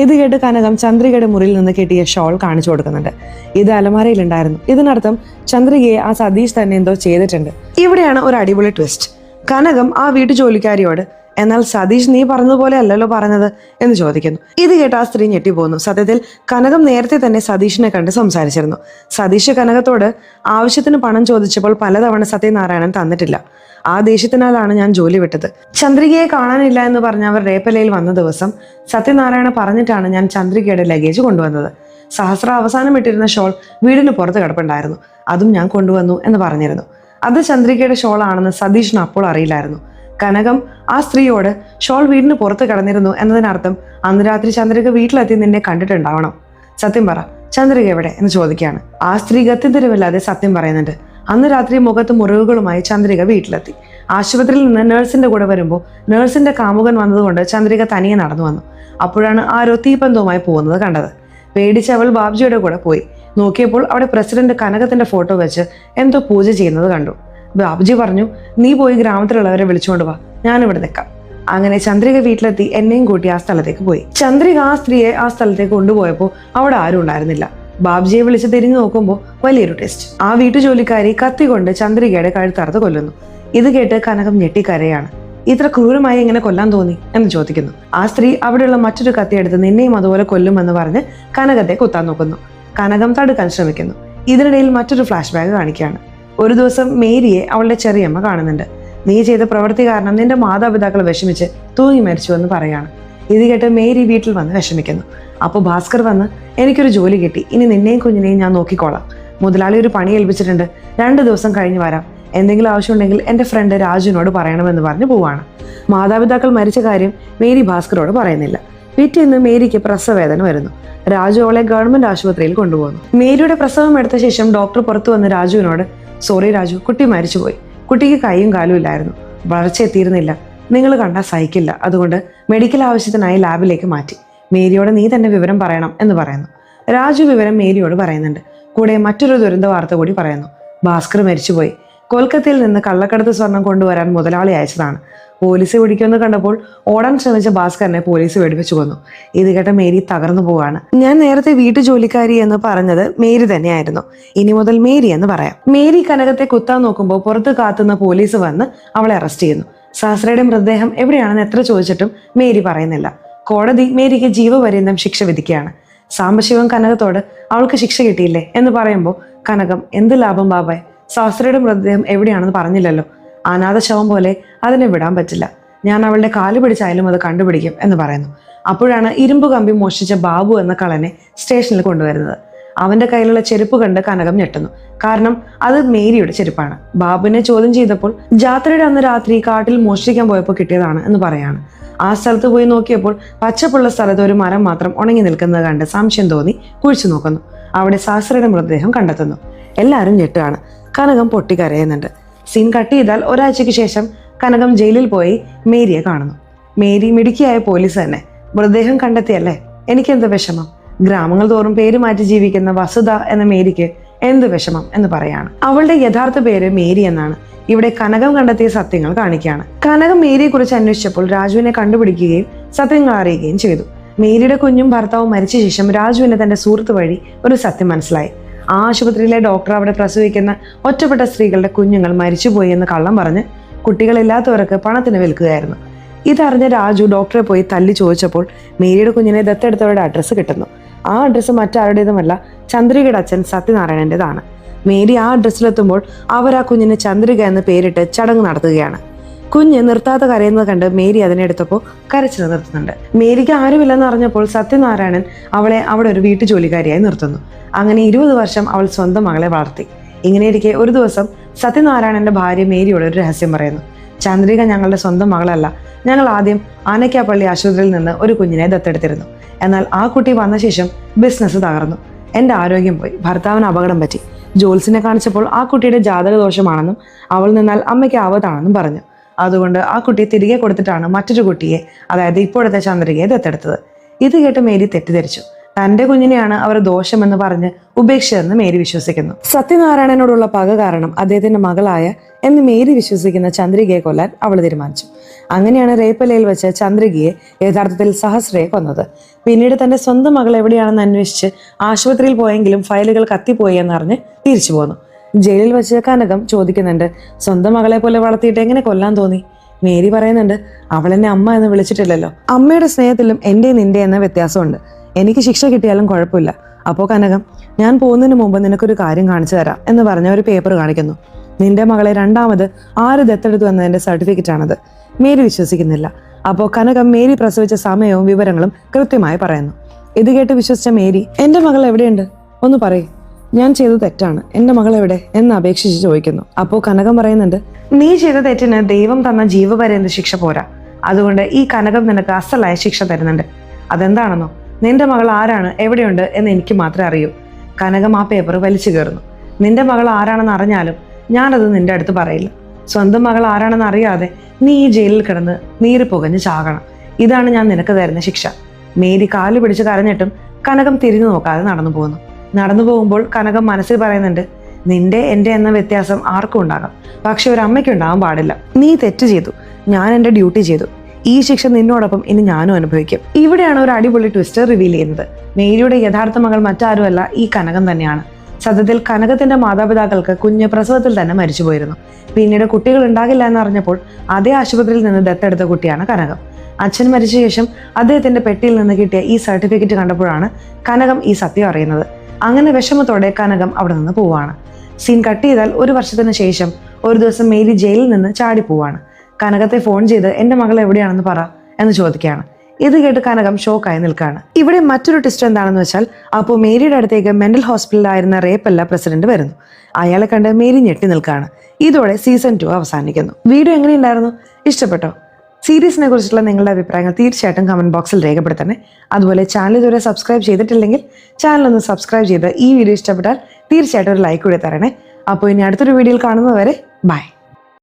Speaker 1: ഇത് കേട്ട് കനകം ചന്ദ്രികയുടെ മുറിയിൽ നിന്ന് കിട്ടിയ ഷോൾ കാണിച്ചു കൊടുക്കുന്നുണ്ട്. ഇത് അലമാരയിലുണ്ടായിരുന്നു. ഇതിനർത്ഥം ചന്ദ്രികയെ ആ സതീഷ് തന്നെ എന്തോ ചെയ്തിട്ടുണ്ട്. ഇവിടെയാണ് ഒരു അടിപൊളി ട്വിസ്റ്റ്. കനകം ആ വീട്ടു ജോലിക്കാരിയോട്, എന്നാൽ സതീഷ് നീ പറഞ്ഞതുപോലെ അല്ലല്ലോ പറഞ്ഞത് എന്ന് ചോദിക്കുന്നു. ഇത് കേട്ട് ആ സ്ത്രീ ഞെട്ടിപ്പോകുന്നു. സത്യത്തിൽ കനകം നേരത്തെ തന്നെ സതീഷിനെ കണ്ട് സംസാരിച്ചിരുന്നു. സതീഷ് കനകത്തോട് ആവശ്യത്തിന് പണം ചോദിച്ചപ്പോൾ പലതവണ സത്യനാരായണൻ തന്നിട്ടില്ല. ആ ദേഷ്യത്തിനാലാണ് ഞാൻ ജോലി വിട്ടത്. ചന്ദ്രികയെ കാണാനില്ല എന്ന് പറഞ്ഞ് അവർ റേപ്പലയിൽ വന്ന ദിവസം സത്യനാരായണ പറഞ്ഞിട്ടാണ് ഞാൻ ചന്ദ്രികയുടെ ലഗേജ് കൊണ്ടുവന്നത്. സഹസ്ര അവസാനം ഇട്ടിരുന്ന ഷോൾ വീടിന് പുറത്ത് കിടപ്പുണ്ടായിരുന്നു. അതും ഞാൻ കൊണ്ടുവന്നു എന്ന് പറഞ്ഞിരുന്നു. അത് ചന്ദ്രികയുടെ ഷോൾ ആണെന്ന് സതീഷിന് അപ്പോൾ അറിയില്ലായിരുന്നു. കനകം ആ സ്ത്രീയോട് ഷോൾ വീടിന് പുറത്ത് കിടന്നിരുന്നു എന്നതിനർത്ഥം അന്ന് രാത്രി ചന്ദ്രിക വീട്ടിലെത്തി നിന്നെ കണ്ടിട്ടുണ്ടാവണം. സത്യം പറ, ചന്ദ്രിക എവിടെ എന്ന് ചോദിക്കുകയാണ്. ആ സ്ത്രീ ഗത്യന്തരമില്ലാതെ സത്യം പറയുന്നുണ്ട്. അന്ന് രാത്രി മുഖത്ത് മുറിവുകളുമായി ചന്ദ്രിക വീട്ടിലെത്തി. ആശുപത്രിയിൽ നിന്ന് നഴ്സിന്റെ കൂടെ വരുമ്പോൾ നഴ്സിന്റെ കാമുകൻ വന്നതുകൊണ്ട് ചന്ദ്രിക തനിയെ നടന്നു വന്നു. അപ്പോഴാണ് ആരോ തീപ്പന്തവുമായി പോകുന്നത് കണ്ടത്. പേടിച്ച് അവൾ ബാബ്ജിയുടെ കൂടെ പോയി. നോക്കിയപ്പോൾ അവിടെ പ്രസിഡന്റ് കനകത്തിന്റെ ഫോട്ടോ വെച്ച് എന്തോ പൂജ ചെയ്യുന്നത് കണ്ടു. ബാബ്ജി പറഞ്ഞു, നീ പോയി ഗ്രാമത്തിലുള്ളവരെ വിളിച്ചുകൊണ്ട് വാ, ഞാനിവിടെ നിൽക്കാം. അങ്ങനെ ചന്ദ്രിക വീട്ടിലെത്തി എന്നെയും കൂട്ടി ആ സ്ഥലത്തേക്ക് പോയി. ചന്ദ്രിക ആ സ്ത്രീയെ ആ സ്ഥലത്തേക്ക് കൊണ്ടുപോയപ്പോൾ അവിടെ ആരും ഉണ്ടായിരുന്നില്ല. ബാബ്ജിയെ വിളിച്ച് തിരിഞ്ഞു നോക്കുമ്പോൾ വലിയൊരു ടെസ്റ്റ്. ആ വീട്ടു ജോലിക്കാരി കത്തി കൊണ്ട് ചന്ദ്രികയുടെ കഴുത്തറുത്ത് കൊല്ലുന്നു. ഇത് കേട്ട് കനകം ഞെട്ടിക്കരയാണ്. ഇത്ര ക്രൂരമായി എങ്ങനെ കൊല്ലാൻ തോന്നി എന്ന് ചോദിക്കുന്നു. ആ സ്ത്രീ അവിടെയുള്ള മറ്റൊരു കത്തിയെടുത്ത് നിന്നെയും അതുപോലെ കൊല്ലുമെന്ന് പറഞ്ഞ് കനകത്തെ കുത്താൻ നോക്കുന്നു. കനകം തടുക്കാൻ ശ്രമിക്കുന്നു. ഇതിനിടയിൽ മറ്റൊരു ഫ്ലാഷ് ബാക്ക് കാണിക്കുകയാണ്. ഒരു ദിവസം മേരിയെ അവളുടെ ചെറിയമ്മ കാണുന്നുണ്ട്. നീ ചെയ്ത പ്രവൃത്തി കാരണം നിന്റെ മാതാപിതാക്കൾ വിഷമിച്ച് തൂങ്ങി മരിച്ചു എന്ന് പറയാണ്. ഇത് കേട്ട് മേരി വീട്ടിൽ വന്ന് വിഷമിക്കുന്നു. അപ്പോൾ ഭാസ്കർ വന്ന്, എനിക്കൊരു ജോലി കിട്ടി, ഇനി നിന്നെയും കുഞ്ഞിനെയും ഞാൻ നോക്കിക്കോളാം. മുതലാളി ഒരു പണി ഏൽപ്പിച്ചിട്ടുണ്ട്, 2 ദിവസം കഴിഞ്ഞ് വരാം. എന്തെങ്കിലും ആവശ്യമുണ്ടെങ്കിൽ എൻ്റെ ഫ്രണ്ട് രാജുവിനോട് പറയണമെന്ന് പറഞ്ഞ് പോവാണ്. മാതാപിതാക്കൾ മരിച്ച കാര്യം മേരി ഭാസ്കറോട് പറയുന്നില്ല. പിറ്റേന്ന് മേരിക്ക് പ്രസവവേദന വരുന്നു. രാജു അവളെ ഗവൺമെന്റ് ആശുപത്രിയിൽ കൊണ്ടുപോകുന്നു. മേരിയുടെ പ്രസവം എടുത്ത ശേഷം ഡോക്ടർ പുറത്തു വന്ന് രാജുവിനോട്, സോറി രാജു, കുട്ടി മരിച്ചുപോയി. കുട്ടിക്ക് കൈയും കാലും ഇല്ലായിരുന്നു, വളർച്ച എത്തിയിരുന്നില്ല, നിങ്ങൾ കണ്ടാൽ സഹിക്കില്ല, അതുകൊണ്ട് മെഡിക്കൽ ആവശ്യത്തിനായി ലാബിലേക്ക് മാറ്റി. മേരിയോട് നീ തന്നെ വിവരം പറയണം എന്ന് പറയുന്നു. രാജു വിവരം മേരിയോട് പറയുന്നുണ്ട്. കൂടെ മറ്റൊരു ദുരന്ത വാർത്ത കൂടി പറയുന്നു. ഭാസ്കർ മരിച്ചുപോയി. കൊൽക്കത്തയിൽ നിന്ന് കള്ളക്കടത്ത് സ്വർണം കൊണ്ടുവരാൻ മുതലാളി അയച്ചതാണ്. പോലീസ് പിടിക്കുമെന്ന് കണ്ടപ്പോൾ ഓടാൻ ശ്രമിച്ച ഭാസ്കറിനെ പോലീസ് വെടിവെച്ചു കൊന്നു. ഇത് കേട്ട മേരി തകർന്നു പോവാണ്. ഞാൻ നേരത്തെ വീട്ടു ജോലിക്കാരി എന്ന് പറഞ്ഞത് മേരി തന്നെയായിരുന്നു. ഇനി മുതൽ മേരി എന്ന് പറയാം. മേരി കനകത്തെ കുത്താൻ നോക്കുമ്പോൾ പുറത്ത് കാത്തുന്ന പോലീസ് വന്ന് അവളെ അറസ്റ്റ് ചെയ്യുന്നു. സഹസ്രയുടെ മൃതദേഹം എവിടെയാണെന്ന് എത്ര ചോദിച്ചിട്ടും മേരി പറയുന്നില്ല. കോടതി മേരിക്ക് ജീവപര്യന്തം ശിക്ഷ വിധിക്കുകയാണ്. സാംബശിവൻ കനകത്തോട് അവൾക്ക് ശിക്ഷ കിട്ടിയില്ലേ എന്ന് പറയുമ്പോൾ കനകം, എന്ത് ലാഭം ബാബായ്, സഹസ്രയുടെ മൃതദേഹം എവിടെയാണെന്ന് പറഞ്ഞില്ലല്ലോ. അനാഥ ശവം പോലെ അതിനെ വിടാൻ പറ്റില്ല. ഞാൻ അവളുടെ കാല് പിടിച്ചായാലും അത് കണ്ടുപിടിക്കും എന്ന് പറയുന്നു. അപ്പോഴാണ് ഇരുമ്പ് കമ്പി മോഷ്ടിച്ച ബാബു എന്ന കള്ളനെ സ്റ്റേഷനിൽ കൊണ്ടുവരുന്നത്. അവന്റെ കയ്യിലുള്ള ചെരുപ്പ് കണ്ട് കനകം ഞെട്ടുന്നു. കാരണം അത് മേരിയുടെ ചെരുപ്പാണ്. ബാബുവിനെ ചോദ്യം ചെയ്തപ്പോൾ ജാത്രയുടെ അന്ന് രാത്രി കാട്ടിൽ മോഷ്ടിക്കാൻ പോയപ്പോൾ കിട്ടിയതാണ് എന്ന് പറയാണ്. ആ സ്ഥലത്ത് പോയി നോക്കിയപ്പോൾ പച്ചപ്പുള്ള സ്ഥലത്ത് ഒരു മരം മാത്രം ഉണങ്ങി നിൽക്കുന്നത് കണ്ട് സംശയം തോന്നി കുഴിച്ചു നോക്കുന്നു. അവിടെ സഹസ്രയുടെ മൃതദേഹം കണ്ടെത്തുന്നു. എല്ലാവരും ഞെട്ടാണ്. കനകം പൊട്ടിക്കരയുന്നുണ്ട്. സീൻ കട്ട് ചെയ്താൽ ഒരാഴ്ചയ്ക്ക് ശേഷം കനകം ജയിലിൽ പോയി മേരിയെ കാണുന്നു. മേരി മിടുക്കിയായ പോലീസ് തന്നെ. മൃതദേഹം കണ്ടെത്തിയല്ലേ, എനിക്കെന്ത് വിഷമം. ഗ്രാമങ്ങൾ തോറും പേര് മാറ്റി ജീവിക്കുന്ന വസുധ എന്ന മേരിക്ക് എന്ത് വിഷമം എന്ന് പറയാണ്. അവളുടെ യഥാർത്ഥ പേര് മേരി എന്നാണ്. ഇവിടെ കനകം കണ്ടെത്തിയ സത്യങ്ങൾ കാണിക്കുകയാണ്. കനകം മേരിയെ കുറിച്ച് അന്വേഷിച്ചപ്പോൾ രാജുവിനെ കണ്ടുപിടിക്കുകയും സത്യങ്ങൾ അറിയുകയും ചെയ്തു. മേരിയുടെ കുഞ്ഞും ഭർത്താവും മരിച്ച ശേഷം രാജുവിന് തന്റെ സുഹൃത്ത് വഴി ഒരു സത്യം മനസ്സിലായി. ആ ആശുപത്രിയിലെ ഡോക്ടർ അവിടെ പ്രസവിക്കുന്ന ഒറ്റപ്പെട്ട സ്ത്രീകളുടെ കുഞ്ഞുങ്ങൾ മരിച്ചുപോയി എന്ന് കള്ളം പറഞ്ഞ് കുട്ടികളില്ലാത്തവർക്ക് പണത്തിന് വിൽക്കുകയായിരുന്നു. ഇതറിഞ്ഞ രാജു ഡോക്ടറെ പോയി തല്ലി ചോദിച്ചപ്പോൾ മേരിയുടെ കുഞ്ഞിനെ ദത്തെടുത്തവരുടെ അഡ്രസ്സ് കിട്ടുന്നു. ആ അഡ്രസ്സ് മറ്റാരുടേതുമല്ല, ചന്ദ്രികയുടെ അച്ഛൻ സത്യനാരായണന്റേതാണ്. മേരി ആ അഡ്രസ്സിലെത്തുമ്പോൾ അവർ ആ കുഞ്ഞിന് ചന്ദ്രിക എന്ന് പേരിട്ട് ചടങ്ങ് നടത്തുകയാണ്. കുഞ്ഞ് നിർത്താതെ കരയുന്നത് കണ്ട് മേരി അതിനെ എടുത്തപ്പോൾ കരച്ചിൽ നിർത്തുന്നുണ്ട്. മേരിക്ക് ആരുമില്ലെന്ന് അറിഞ്ഞപ്പോൾ സത്യനാരായണൻ അവളെ അവിടെ ഒരു വീട്ടു ജോലിക്കാരിയായി നിർത്തുന്നു. അങ്ങനെ 20 വർഷം അവൾ സ്വന്തം മകളെ വളർത്തി. ഇങ്ങനെയിരിക്കെ ഒരു ദിവസം സത്യനാരായണന്റെ ഭാര്യ മേരിയോട് ഒരു രഹസ്യം പറയുന്നു. ചന്ദ്രിക ഞങ്ങളുടെ സ്വന്തം മകളല്ല. ഞങ്ങൾ ആദ്യം ആനക്കാപ്പള്ളി ആശുപത്രിയിൽ നിന്ന് ഒരു കുഞ്ഞിനെ ദത്തെടുത്തിരുന്നു. എന്നാൽ ആ കുട്ടി വന്ന ശേഷം ബിസിനസ് തകർന്നു. എൻ്റെ ആരോഗ്യം പോയി, ഭർത്താവിന് അപകടം പറ്റി, ജോൽസിനെ കാണിച്ചപ്പോൾ ആ കുട്ടിയുടെ ജാതക ദോഷമാണെന്നും അവൾ നിന്നാൽ അമ്മയ്ക്ക് ആപത്താണെന്നും പറഞ്ഞു. അതുകൊണ്ട് ആ കുട്ടിയെ തിരികെ കൊടുത്തിട്ടാണ് മറ്റൊരു കുട്ടിയെ, അതായത് ഇപ്പോഴത്തെ ചന്ദ്രികയെ ദത്തെടുത്തത്. ഇത് കേട്ട് മേരി തെറ്റിദ്ധരിച്ചു. തന്റെ കുഞ്ഞിനെയാണ് അവർ ദോഷമെന്ന് പറഞ്ഞ് ഉപേക്ഷിച്ചതെന്ന് മേരി വിശ്വസിക്കുന്നു. സത്യനാരായണനോടുള്ള പക കാരണം അദ്ദേഹത്തിന്റെ മകളായ എന്ന് മേരി വിശ്വസിക്കുന്ന ചന്ദ്രികയെ കൊല്ലാൻ അവൾ തീരുമാനിച്ചു. അങ്ങനെയാണ് റേപ്പലയിൽ വെച്ച് ചന്ദ്രികയെ യഥാർത്ഥത്തിൽ സഹസ്രയെ കൊന്നത്. പിന്നീട് തന്റെ സ്വന്തം മകൾ എവിടെയാണെന്ന് അന്വേഷിച്ച് ആശുപത്രിയിൽ പോയെങ്കിലും ഫയലുകൾ കത്തിപ്പോയി എന്നറിഞ്ഞ് തിരിച്ചു പോന്നു. ജയിലിൽ വെച്ച് കനകം ചോദിക്കുന്നുണ്ട്, സ്വന്തം മകളെ പോലെ വളർത്തിയിട്ട് എങ്ങനെ കൊല്ലാൻ തോന്നി? മേരി പറയുന്നുണ്ട്, അവൾ എന്നെ അമ്മ എന്ന് വിളിച്ചിട്ടില്ലല്ലോ. അമ്മയുടെ സ്നേഹത്തിലും എൻ്റെ നിന്റെ എന്ന വ്യത്യാസമുണ്ട്. എനിക്ക് ശിക്ഷ കിട്ടിയാലും കുഴപ്പമില്ല. അപ്പോൾ കനകം, ഞാൻ പോകുന്നതിന് മുമ്പ് നിനക്കൊരു കാര്യം കാണിച്ചു തരാം എന്ന് പറഞ്ഞ ഒരു പേപ്പർ കാണിക്കുന്നു. നിന്റെ മകളെ രണ്ടാമത് ആര് ദത്തെടുത്തു എന്നതിന്റെ സർട്ടിഫിക്കറ്റ് ആണത്. മേരി വിശ്വസിക്കുന്നില്ല. അപ്പോൾ കനകം മേരി പ്രസവിച്ച സമയവും വിവരങ്ങളും കൃത്യമായി പറയുന്നു. ഇത് കേട്ട് വിശ്വസിച്ച മേരി, എൻ്റെ മകൾ എവിടെയുണ്ട് ഒന്ന് പറയൂ, ഞാൻ ചെയ്ത തെറ്റാണ്, എൻ്റെ മകൾ എവിടെ എന്ന് അപേക്ഷിച്ച് ചോദിക്കുന്നു. അപ്പോൾ കനകം പറയുന്നുണ്ട്, നീ ചെയ്ത തെറ്റിന് ദൈവം തന്ന ജീവപര്യന്ത ശിക്ഷ പോരാ. അതുകൊണ്ട് ഈ കനകം നിനക്ക് അസലായ ശിക്ഷ തരുന്നുണ്ട്. അതെന്താണെന്നോ, നിന്റെ മകൾ ആരാണ്, എവിടെയുണ്ട് എന്ന് എനിക്ക് മാത്രമേ അറിയൂ. കനകം ആ പേപ്പർ വലിച്ചു കയറുന്നു. നിന്റെ മകൾ ആരാണെന്ന് അറിഞ്ഞാലും ഞാനത് നിന്റെ അടുത്ത് പറയില്ല. സ്വന്തം മകൾ ആരാണെന്ന് അറിയാതെ നീ ഈ ജയിലിൽ കിടന്ന് നീര് പുകഞ്ഞ് ചാകണം. ഇതാണ് ഞാൻ നിനക്ക് തരുന്ന ശിക്ഷ. മേരി കാല് പിടിച്ച് കരഞ്ഞിട്ടും കനകം തിരിഞ്ഞു നോക്കാതെ നടന്നു പോകുന്നു. നടന്നു പോകുമ്പോൾ കനകം മനസ്സിൽ പറയുന്നുണ്ട്, നിന്റെ എൻ്റെ എന്ന വ്യത്യാസം ആർക്കും ഉണ്ടാകാം, പക്ഷെ ഒരു അമ്മയ്ക്ക് ഉണ്ടാകാൻ പാടില്ല. നീ തെറ്റ് ചെയ്തു, ഞാൻ എൻ്റെ ഡ്യൂട്ടി ചെയ്തു. ഈ ശിക്ഷ നിന്നോടൊപ്പം ഇനി ഞാനും അനുഭവിക്കും. ഇവിടെയാണ് ഒരു അടിപൊളി ട്വിസ്റ്റ് റിവീൽ ചെയ്യുന്നത്. മേരിയുടെ യഥാർത്ഥ മകൾ മറ്റാരുമല്ല, ഈ കനകം തന്നെയാണ്. സത്യത്തിൽ കനകത്തിന്റെ മാതാപിതാക്കൾക്ക് കുഞ്ഞ് പ്രസവത്തിൽ തന്നെ മരിച്ചുപോയിരുന്നു. പിന്നീട് കുട്ടികൾ ഉണ്ടാകില്ല എന്നറിഞ്ഞപ്പോൾ അതേ ആശുപത്രിയിൽ നിന്ന് ദത്തെടുത്ത കുട്ടിയാണ് കനകം. അച്ഛൻ മരിച്ച ശേഷം അദ്ദേഹത്തിന്റെ പെട്ടിയിൽ നിന്ന് കിട്ടിയ ഈ സർട്ടിഫിക്കറ്റ് കണ്ടപ്പോഴാണ് കനകം ഈ സത്യം അറിയുന്നത്. അങ്ങനെ വിഷമത്തോടെ കനകം അവിടെ നിന്ന് പോവാണ്. സീൻ കട്ട് ചെയ്താൽ 1 വർഷത്തിന് ശേഷം ഒരു ദിവസം മേരി ജയിലിൽ നിന്ന് ചാടി പോവാണ്. കനകത്തെ ഫോൺ ചെയ്ത് എൻ്റെ മകൾ എവിടെയാണെന്ന് പറ എന്ന് ചോദിക്കുകയാണ്. ഇത് കേട്ട് കനകം ഷോക്കായി നിൽക്കുകയാണ്. ഇവിടെ മറ്റൊരു ട്വിസ്റ്റ് എന്താണെന്ന് വെച്ചാൽ, അപ്പോൾ മേരിയുടെ അടുത്തേക്ക് മെന്റൽ ഹോസ്പിറ്റലിലായിരുന്ന റേപ്പല്ല പ്രസിഡന്റ് വരുന്നു. അയാളെ കണ്ട് മേരി ഞെട്ടി നിൽക്കുകയാണ്. ഇതോടെ സീസൺ 2 അവസാനിക്കുന്നു. വീഡിയോ എങ്ങനെയുണ്ടായിരുന്നു? ഇഷ്ടപ്പെട്ടോ? സീരീസിനെ കുറിച്ചുള്ള നിങ്ങളുടെ അഭിപ്രായങ്ങൾ തീർച്ചയായിട്ടും കമന്റ് ബോക്സിൽ രേഖപ്പെടുത്തണേ. അതുപോലെ ചാനൽ ഇതുവരെ സബ്സ്ക്രൈബ് ചെയ്തിട്ടില്ലെങ്കിൽ ചാനൽ ഒന്ന് സബ്സ്ക്രൈബ് ചെയ്ത് ഈ വീഡിയോ ഇഷ്ടപ്പെട്ടാൽ തീർച്ചയായിട്ടും ഒരു ലൈക്ക് കൂടി തരണേ. അപ്പോൾ ഇനി അടുത്തൊരു വീഡിയോയിൽ കാണുന്നതുവരെ ബൈ.